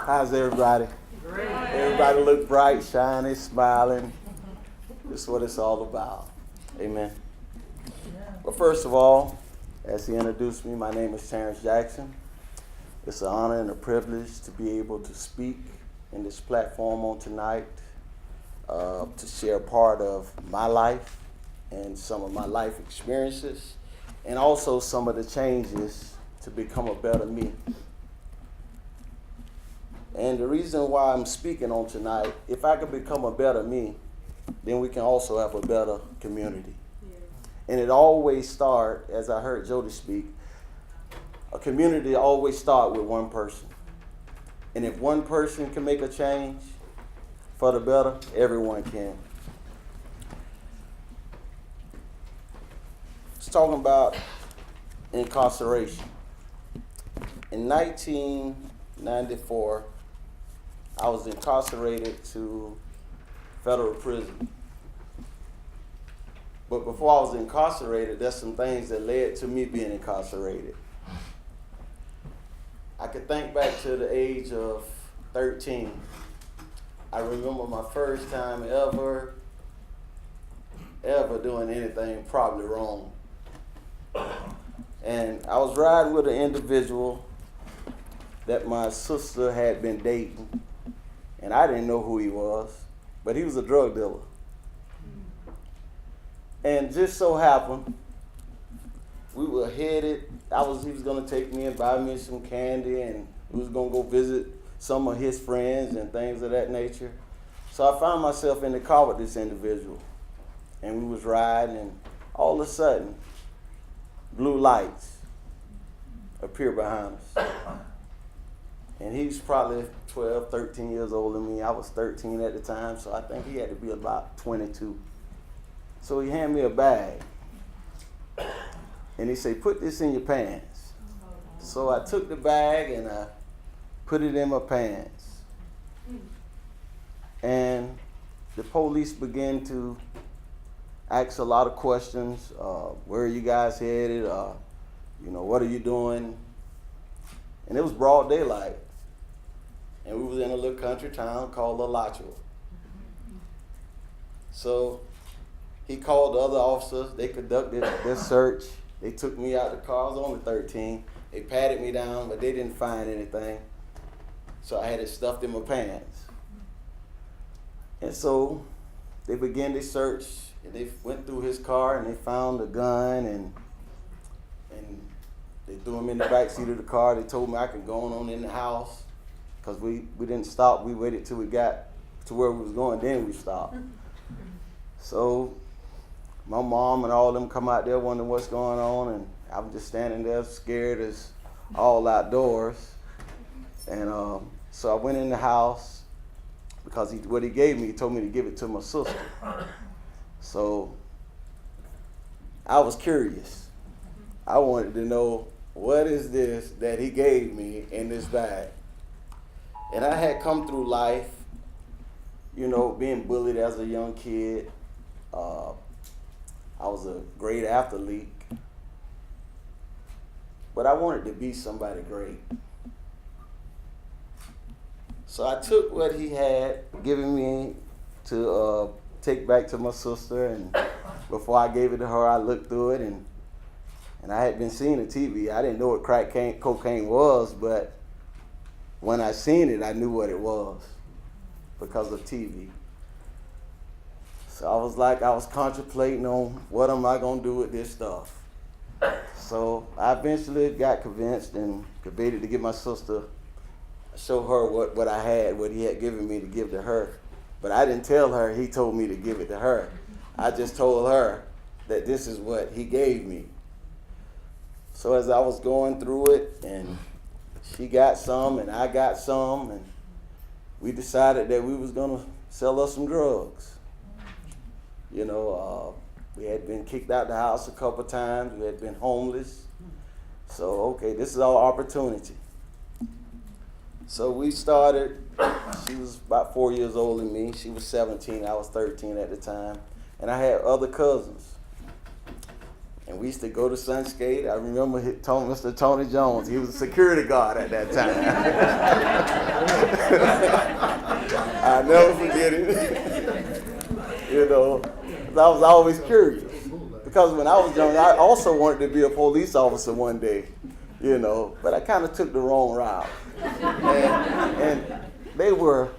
How's everybody? Great. Everybody look bright, shiny, smiling. This is what it's all about. Amen. But first of all, as he introduced me, my name is Terrance Jackson. It's an honor and a privilege to be able to speak in this platform on tonight, to share part of my life and some of my life experiences, and also some of the changes to become a better me. And the reason why I'm speaking on tonight, if I could become a better me, then we can also have a better community. Yeah. And it always starts, as I heard Jody speak, a community always starts with one person. And if one person can make a change for the better, everyone can. It's talking about incarceration. In 1994, I was incarcerated to federal prison. But before I was incarcerated, there's some things that led to me being incarcerated. I could think back to the age of 13. I remember my first time ever doing anything probably wrong. And I was riding with an individual that my sister had been dating. And I didn't know who he was, but he was a drug dealer. And just so happened, we were headed, he was gonna take me and buy me some candy, and we was gonna go visit some of his friends and things of that nature. So I found myself in the car with this individual, and we was riding, and all of a sudden, blue lights appear behind us. And he's probably 12, 13 years older than me. I was 13 at the time, so I think he had to be about 22. So he handed me a bag. And he said, "Put this in your pants." So I took the bag and I put it in my pants. And the police began to ask a lot of questions. Where are you guys headed? What are you doing? And it was broad daylight. And we was in a little country town called Alachua. So he called the other officers. They conducted their search. They took me out of the car. I was only 13. They patted me down, but they didn't find anything. So I had it stuffed in my pants. And so they began their search. And they went through his car and they found a gun, and they threw him in the back seat of the car. They told me I could go on in the house because we didn't stop. We waited till we got to where we was going, then we stopped. So my mom and all of them come out there wondering what's going on, and I'm just standing there scared as all outdoors. And so I went in the house because what he gave me, he told me to give it to my sister. So I was curious. I wanted to know, what is this that he gave me in this bag? And I had come through life, being bullied as a young kid. I was a great athlete, but I wanted to be somebody great. So I took what he had given me to take back to my sister, and before I gave it to her, I looked through it, and I had been seeing the TV. I didn't know what cocaine was, but when I seen it, I knew what it was because of TV. So I was contemplating on what am I gonna do with this stuff. So I eventually got convinced and debated to give my sister, show her what I had, what he had given me to give to her. But I didn't tell her he told me to give it to her. I just told her that this is what he gave me. So as I was going through it, and she got some and I got some, and we decided that we was gonna sell us some drugs. We had been kicked out the house a couple times. We had been homeless. So, okay, this is our opportunity. So we started. She was about 4 years older than me. She was 17, I was 13 at the time. And I had other cousins. And we used to go to Sunskate. I remember Mr. Tony Jones. He was a security guard at that time. I never forget it. You know, 'cause I was always curious. Because when I was young, I also wanted to be a police officer one day, you know, but I kind of took the wrong route. And they were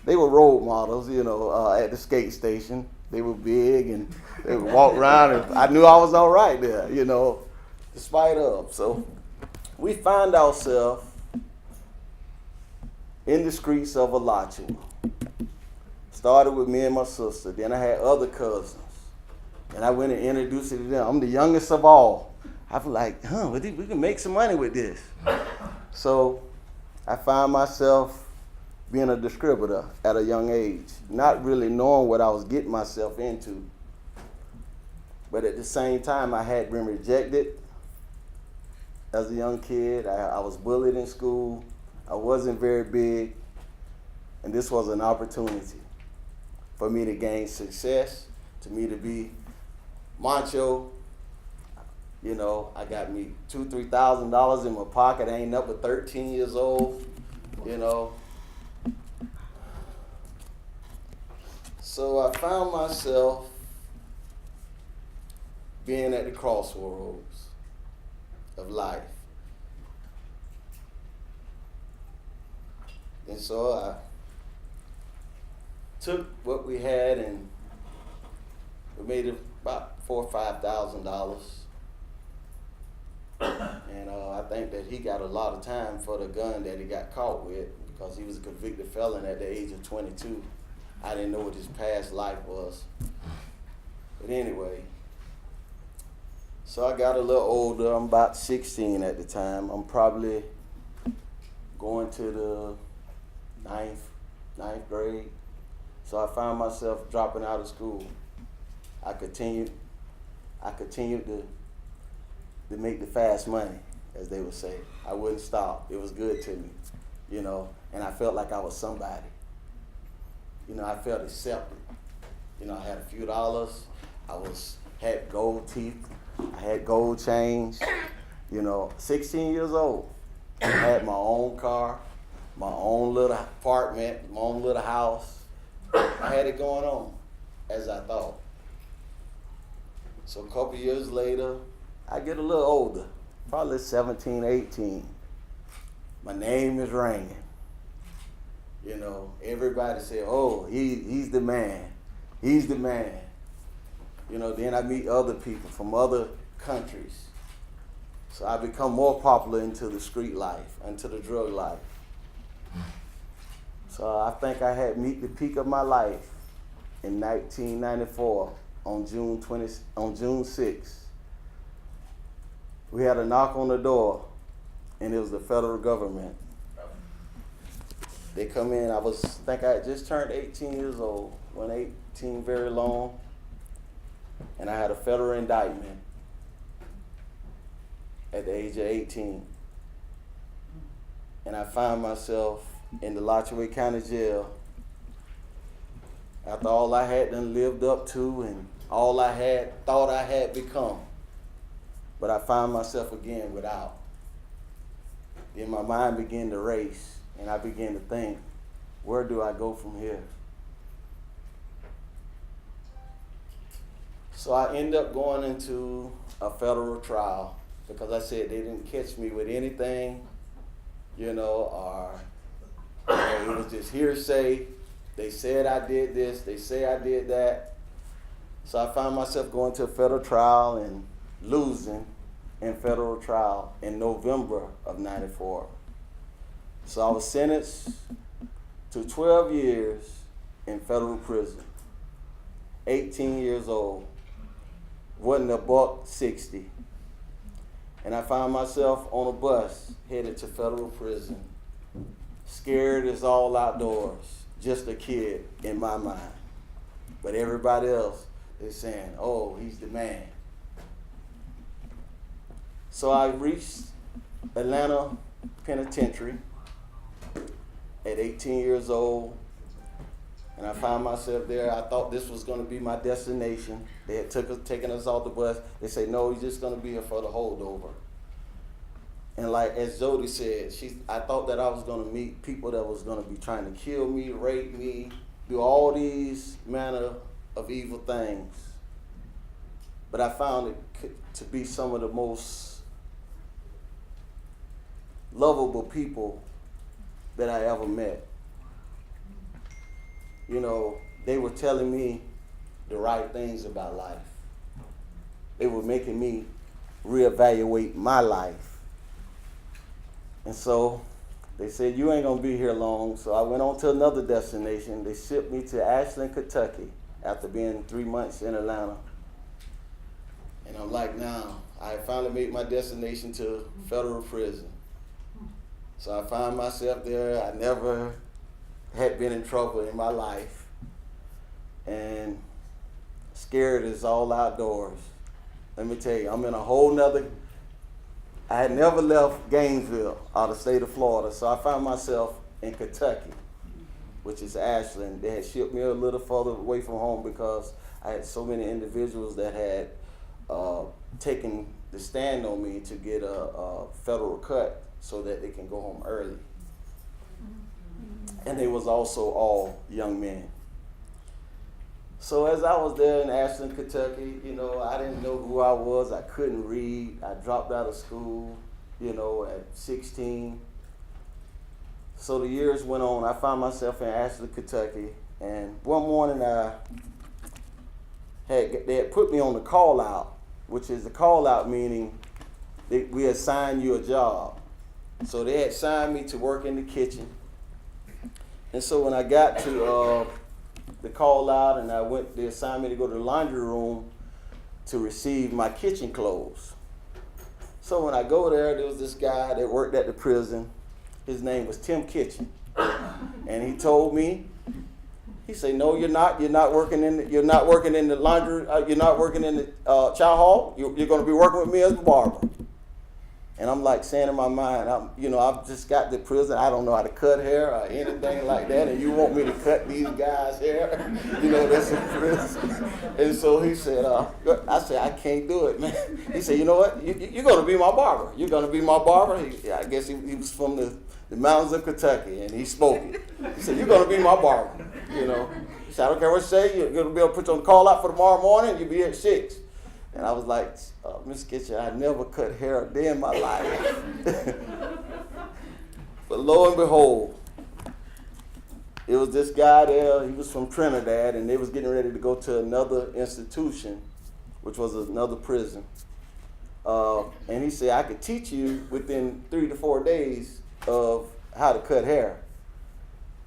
role models, you know, at the skate station. They were big and they would walk around, and I knew I was all right there, you know, despite of. So we find ourselves in the streets of Alachua. Started with me and my sister. Then I had other cousins. And I went and introduced it to them. I'm the youngest of all. I was like, we can make some money with this. So I found myself being a distributor at a young age, not really knowing what I was getting myself into. But at the same time, I had been rejected as a young kid. I was bullied in school. I wasn't very big. And this was an opportunity for me to gain success, to me to be macho. You know, I got me $2,000-$3,000 in my pocket. I ain't up at 13 years old, you know. So I found myself being at the crossroads of life. And so I took what we had and we made it about $4,000 or $5,000. And I think that he got a lot of time for the gun that he got caught with because he was a convicted felon at the age of 22. I didn't know what his past life was. But anyway, so I got a little older. I'm about 16 at the time. I'm probably going to the ninth grade. So I found myself dropping out of school. I continued to make the fast money, as they would say. I wouldn't stop. It was good to me, you know, and I felt like I was somebody. You know, I felt accepted. You know, I had a few dollars. Had gold teeth. I had gold chains. You know, 16 years old. I had my own car, my own little apartment, my own little house. I had it going on, as I thought. So a couple years later, I get a little older, probably 17, 18. My name is ringing. You know, everybody say, oh, he's the man. He's the man. You know, then I meet other people from other countries. So I become more popular into the street life, into the drug life. So I think I had meet the peak of my life in 1994 on June 6th. We had a knock on the door, and it was the federal government. They come in, I had just turned 18 years old, wasn't 18 very long, and I had a federal indictment at the age of 18. And I found myself in the Alachua County Jail after all I had done lived up to and all I had thought I had become. But I found myself again without. Then my mind began to race, and I began to think, where do I go from here? So I ended up going into a federal trial because I said they didn't catch me with anything, you know, or it was just hearsay. They said I did this, they say I did that. So I found myself going to a federal trial and losing in federal trial in November of '94. So I was sentenced to 12 years in federal prison, 18 years old, wasn't $1.60. And I found myself on a bus headed to federal prison, scared as all outdoors, just a kid in my mind. But everybody else is saying, oh, he's the man. So I reached Atlanta Penitentiary at 18 years old, and I found myself there. I thought this was going to be my destination. They had taken us off the bus. They said, no, you're just going to be here for the holdover. And like as Jody said, I thought that I was gonna meet people that was gonna be trying to kill me, rape me, do all these manner of evil things. But I found it to be some of the most lovable people that I ever met. You know, they were telling me the right things about life. They were making me reevaluate my life. And so they said, you ain't gonna be here long. So I went on to another destination. They shipped me to Ashland, Kentucky after being 3 months in Atlanta. And I'm like, now, I finally made my destination to federal prison. So I found myself there. I never had been in trouble in my life. And scared as all outdoors. Let me tell you, I'm in a whole nother, I had never left Gainesville, out of the state of Florida, so I found myself in Kentucky, which is Ashland. They had shipped me a little further away from home because I had so many individuals that had taken the stand on me to get a federal cut so that they can go home early. And they was also all young men. So as I was there in Ashland, Kentucky, you know, I didn't know who I was. I couldn't read. I dropped out of school, you know, at 16. So the years went on. I found myself in Ashland, Kentucky. And one morning they had put me on the call out, which is the call out meaning we assign you a job. So they had assigned me to work in the kitchen. And so when I got to the call out and they assigned me to go to the laundry room to receive my kitchen clothes. So when I go there was this guy that worked at the prison. His name was Tim Kitchen. And he told me, he said, no, you're not working in the laundry, you're not working in the chow hall. You're going to be working with me as a barber. And I'm like saying in my mind, I've just got to prison. I don't know how to cut hair or anything like that. And you want me to cut these guys' hair? You know, that's in prison. And so he said, I said, I can't do it, man. He said, you know what? You're going to be my barber. You're going to be my barber. I guess he was from the mountains of Kentucky, and he spoke it. He said, you're going to be my barber, you know. He said, I don't care what you say. You're going to be able to put you on the call out for tomorrow morning. You'll be here at 6. And I was like, Miss Kitchen, I never cut hair a day in my life. But lo and behold, it was this guy there. He was from Trinidad, and they was getting ready to go to another institution, which was another prison. And he said, I could teach you within 3 to 4 days of how to cut hair.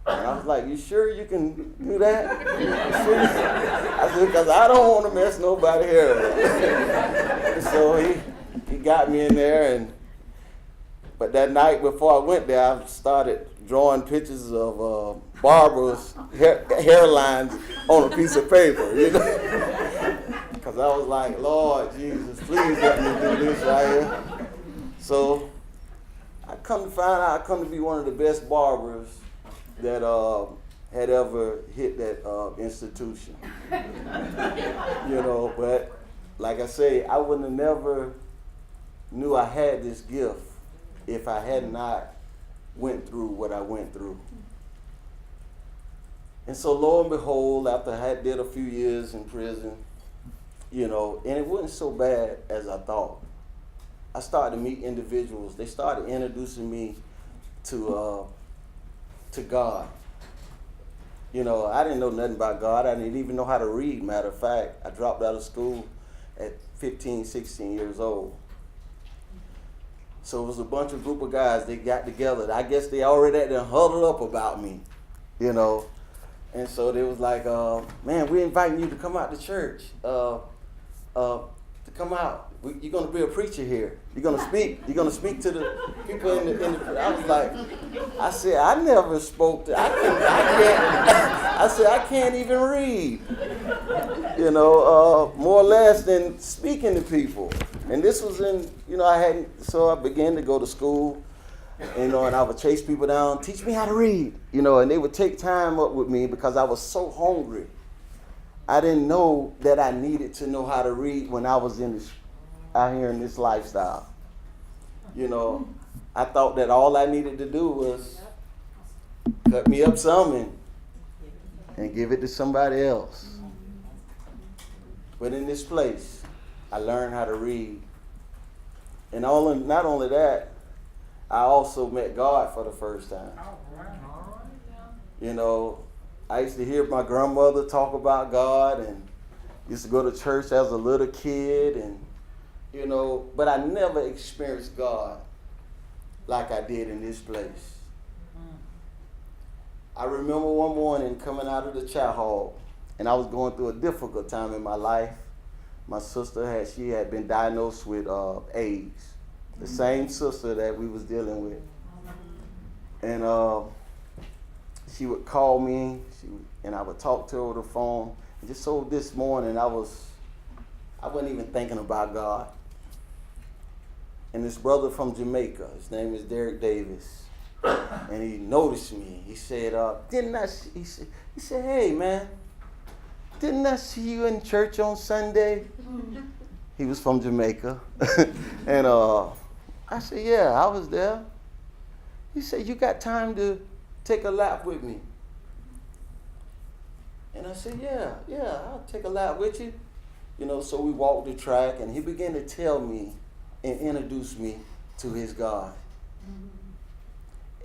And I was like, you sure you can do that? Sure? I said, because I don't want to mess nobody hair up. So he got me in there, but that night before I went there, I started drawing pictures of barbers' hairlines on a piece of paper, you know? Because I was like, Lord Jesus, please let me do this right here. So I come to find out I come to be one of the best barbers that had ever hit that institution. You know, but like I say, I wouldn't have never knew I had this gift if I had not went through what I went through. And so lo and behold, after I did a few years in prison, you know, and it wasn't so bad as I thought. I started to meet individuals. They started introducing me to God. You know, I didn't know nothing about God. I didn't even know how to read. Matter of fact, I dropped out of school at 15, 16 years old. So it was a group of guys. They got together. I guess they already had to huddle up about me, you know. And so they was like, man, we're inviting you to come out to church, to come out. You're going to be a preacher here. You're going to speak. You're going to speak to the people in the. I was like, I said, I never spoke to. I can't. I said, I can't even read. You know, more or less than speaking to people. And this was in, you know, so I began to go to school, you know, and I would chase people down, teach me how to read, you know, and they would take time up with me because I was so hungry. I didn't know that I needed to know how to read when I was out here in this lifestyle. You know, I thought that all I needed to do was cut me up some and give it to somebody else. But in this place, I learned how to read. And not only that, I also met God for the first time. You know, I used to hear my grandmother talk about God and used to go to church as a little kid, and you know, but I never experienced God like I did in this place. I remember one morning coming out of the chow hall, and I was going through a difficult time in my life. My sister had been diagnosed with AIDS, the same sister that we was dealing with, and she would call me, and I would talk to her over the phone. And just so this morning, I wasn't even thinking about God. And this brother from Jamaica, his name is Derek Davis, and he noticed me. He said, he said, hey man, didn't I see you in church on Sunday? He was from Jamaica. And I said, yeah, I was there. He said, you got time to take a lap with me? And I said, yeah, I'll take a lap with you. You know, so we walked the track, and he began to tell me and introduce me to his God.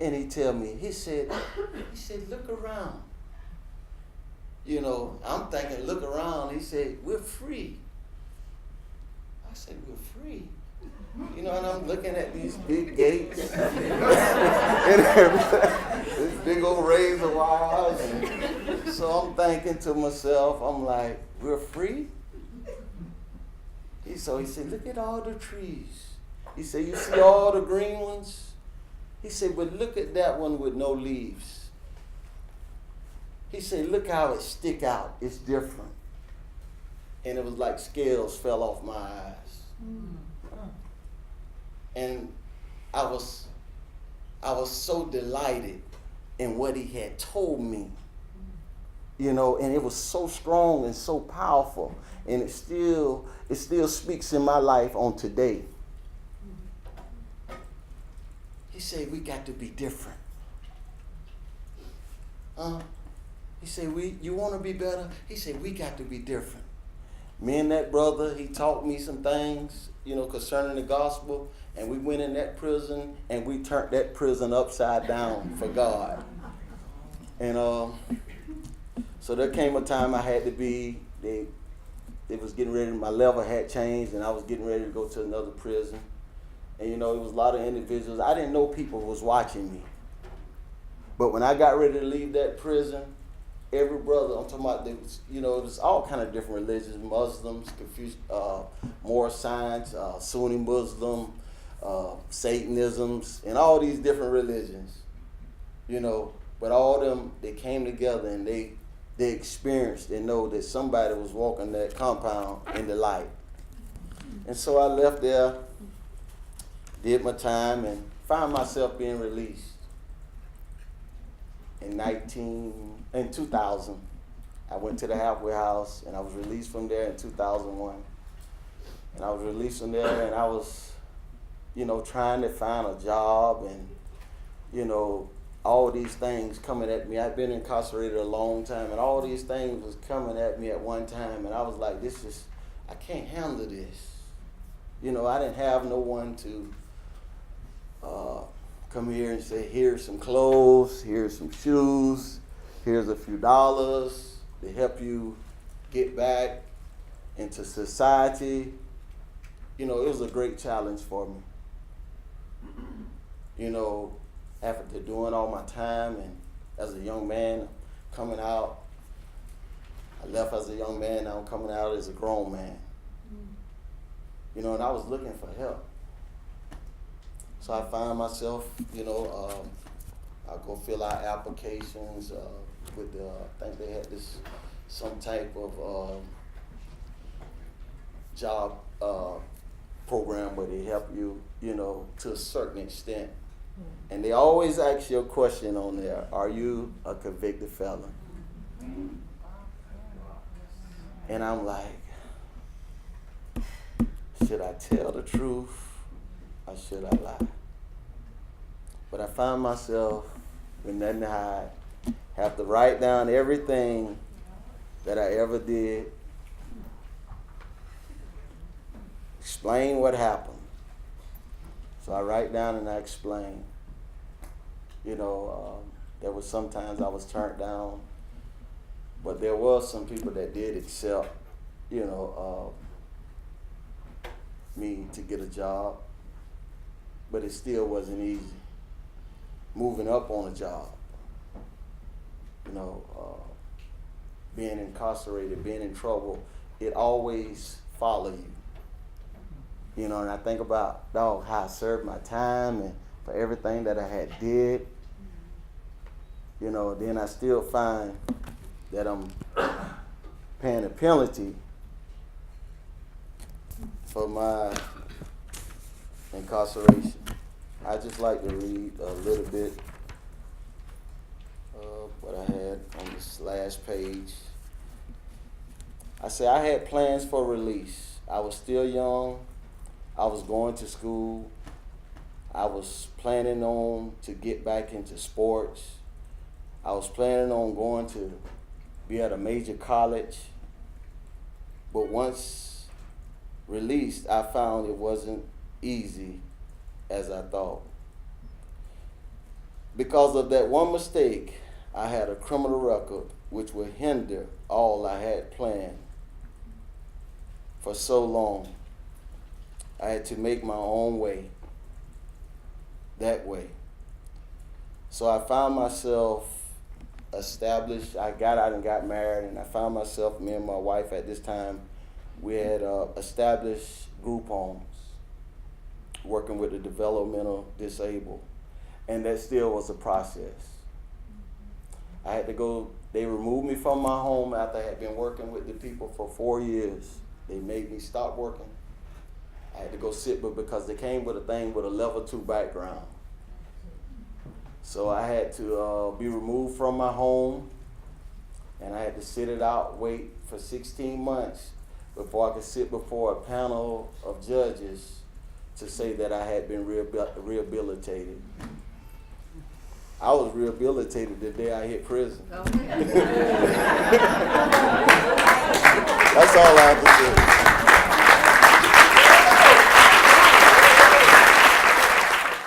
And he said, look around. You know, I'm thinking, look around. He said, we're free. I said, we're free. You know, and I'm looking at these big gates and everything, this big old razor wires. And so I'm thinking to myself, I'm like, we're free? So he said, look at all the trees. He said, you see all the green ones? He said, but look at that one with no leaves. He said, look how it stick out. It's different. And it was like scales fell off my eyes. And I was so delighted in what he had told me. You know, and it was so strong and so powerful. And it still speaks in my life on today. He said, we got to be different. He said, you want to be better? He said, we got to be different. Me and that brother, he taught me some things, you know, concerning the gospel. And we went in that prison, and we turned that prison upside down for God. And so there came a time I had to be, it was getting ready, my level had changed, and I was getting ready to go to another prison. And, you know, it was a lot of individuals. I didn't know people was watching me. But when I got ready to leave that prison, every brother, I'm talking about, you know, it was all kind of different religions, Muslims, Moorish Science, Sunni Muslim, Satanisms, and all these different religions, you know. But all of them, they came together, and they experienced and know that somebody was walking that compound in the light. And so I left there, did my time, and found myself being released in 2000. I went to the halfway house, and I was released from there in 2001. And I was released from there, and I was, you know, trying to find a job, and, you know, all these things coming at me. I've been incarcerated a long time, and all these things was coming at me at one time, and I was like, I can't handle this. You know, I didn't have no one to come here and say, here's some clothes, here's some shoes, here's a few dollars to help you get back into society. You know, it was a great challenge for me. You know, after doing all my time, and as a young man coming out, I left as a young man, now I'm coming out as a grown man. You know, and I was looking for help. So I found myself, you know, I go fill out applications with I think they had some type of job program where they help you, you know, to a certain extent. And they always ask you a question on there: are you a convicted felon? And I'm like, should I tell the truth or should I lie? But I found myself with nothing to hide. Have to write down everything that I ever did. Explain what happened. So I write down and I explain. There was sometimes I was turned down, but there was some people that did accept, me to get a job, but it still wasn't easy. Moving up on a job, being incarcerated, being in trouble, it always follows you. And I think about, how I served my time and for everything that I had did. Then I still find that I'm paying a penalty for my incarceration. I just like to read a little bit of what I had on this last page. I say I had plans for release. I was still young. I was going to school. I was planning on to get back into sports. I was planning on going to be at a major college. But once released, I found it wasn't easy as I thought. Because of that one mistake, I had a criminal record which would hinder all I had planned for so long. I had to make my own way, that way. So I found myself established. I got out and got married, and I found myself, me and my wife at this time, we had established group homes, working with the developmental disabled, and that still was a process. I had to go, they removed me from my home after I had been working with the people for 4 years. They made me stop working. I had to go sit, but because they came with a thing with a level 2 background. So I had to be removed from my home, and I had to sit it out, wait for 16 months before I could sit before a panel of judges to say that I had been rehabilitated. I was rehabilitated the day I hit prison. Okay. That's all I have to say.